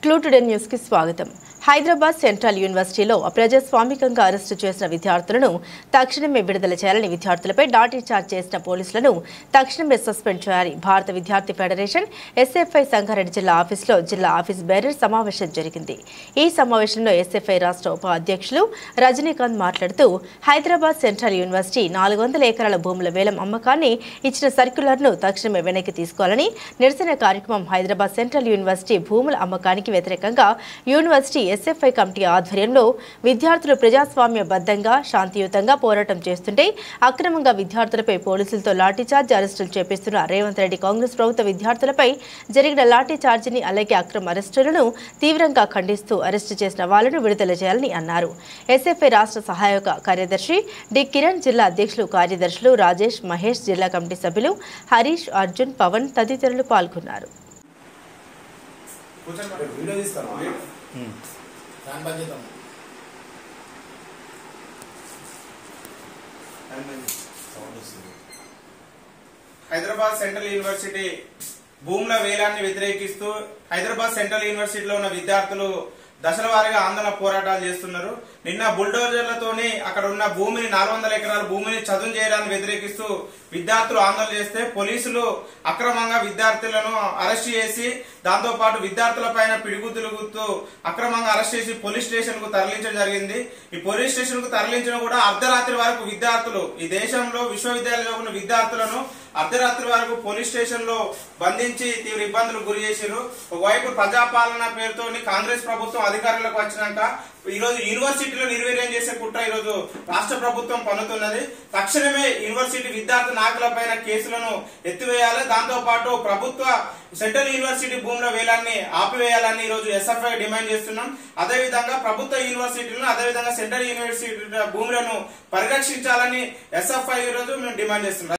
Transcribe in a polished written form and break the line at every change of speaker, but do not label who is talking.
Clue today news కి స్వాగతం. Hyderabad central యూనివర్సిటీలో అప్రజాస్వామికంగా అరెస్టు చేసిన విద్యార్థులను తక్షణమే విడుదల చేయాలని విద్యార్థులపై లాఠీ చార్జ్ చేసిన పోలీసులను తక్షణమే సస్పెండ్ చేయాలి. భారత విద్యార్థి ఫెడరేషన్ ఎస్ఎఫ్ఐ సంగారెడ్డి జిల్లా ఆఫీసులో జిల్లా ఆఫీస్ బేరర్ సమావేశం జరిగింది. ఈ సమావేశంలో ఎస్ఎఫ్ఐ రాష్ట్ర ఉప అధ్యక్షులు రజనీకాంత్ మాట్లాడుతూ హైదరాబాద్ సెంట్రల్ యూనివర్సిటీ 400 ఎకరాల భూముల వేలం అమ్మకాన్ని ఇచ్చిన సర్క్యులర్ను తక్షణమే వెనక్కి తీసుకోవాలని నిరసన కార్యక్రమం. హైదరాబాద్ సెంట్రల్ యూనివర్సిటీ భూముల అమ్మకానికి వ్యతిరేకంగా యూనివర్సిటీ ఎస్ఎఫ్ఐ కమిటీ ఆధ్వర్యంలో విద్యార్థులు ప్రజాస్వామ్యబద్ధంగా శాంతియుతంగా పోరాటం చేస్తుంటే అక్రమంగా విద్యార్థులపై పోలీసులతో లాఠీచార్జ్ అరెస్టులు చేపిస్తున్న రేవంత్ రెడ్డి కాంగ్రెస్ ప్రభుత్వ విద్యార్థులపై జరిగిన లాఠీచార్జిని అలాగే అక్రమ అరెస్టులను తీవ్రంగా ఖండిస్తూ అరెస్టు చేసిన వాళ్లను విడుదల చేయాలని అన్నారు. ఎస్ఎఫ్ఐ రాష్ట్ర సహాయక కార్యదర్శి డి కిరణ్, జిల్లా అధ్యక్షులు కార్యదర్శులు రాజేష్, మహేష్, జిల్లా కమిటీ సభ్యులు హరీష్, అర్జున్, పవన్ తదితరులు పాల్గొన్నారు.
హైదరాబాద్ సెంట్రల్ యూనివర్సిటీ భూముల వేలాన్ని వ్యతిరేకిస్తూ హైదరాబాద్ సెంట్రల్ యూనివర్సిటీలో ఉన్న విద్యార్థులు దశల వారీగా ఆందోళన పోరాటాలు చేస్తున్నారు. నిన్న బుల్డోజర్లతోని అక్కడ ఉన్న భూమిని 400 ఎకరాల భూమిని చదును చేయడాన్ని వ్యతిరేకిస్తూ విద్యార్థులు ఆందోళన చేస్తే పోలీసులు అక్రమంగా విద్యార్థులను అరెస్ట్ చేసి దాంతో పాటు విద్యార్థుల పైన పిడిగుద్దులుగుతూ అక్రమంగా అరెస్ట్ చేసి పోలీస్ స్టేషన్ కు తరలించడం జరిగింది. ఈ పోలీస్ స్టేషన్ కు తరలించడం కూడా అర్ధరాత్రి వరకు విద్యార్థులు ఈ దేశంలో విశ్వవిద్యాలయంలో ఉన్న విద్యార్థులను అర్ధరాత్రి వరకు పోలీస్ స్టేషన్ లో బంధించి తీవ్ర ఇబ్బందులకు గురి చేశారు. ఒకవైపు ప్రజాపాలన పేరుతో కాంగ్రెస్ ప్రభుత్వం అధికారంలోకి వచ్చినాక ఈ రోజు యూనివర్సిటీలో నిర్వీర్యం చేసే కుట్ర ఈ రోజు రాష్ట్ర ప్రభుత్వం పన్నుతున్నది. తక్షణమే యూనివర్సిటీ విద్యార్థి నాయకులపైన కేసులను ఎత్తివేయాలి. దాంతో పాటు ప్రభుత్వ సెంట్రల్ యూనివర్సిటీ భూముల వేలాన్ని ఆపివేయాలని ఈ రోజు ఎస్ఎఫ్ఐ డిమాండ్ చేస్తున్నాం. అదేవిధంగా ప్రభుత్వ యూనివర్సిటీలను అదేవిధంగా సెంట్రల్ యూనివర్సిటీ భూములను పరిరక్షించాలని ఎస్ఎఫ్ఐ ఈ రోజు మేము డిమాండ్ చేస్తున్నాం.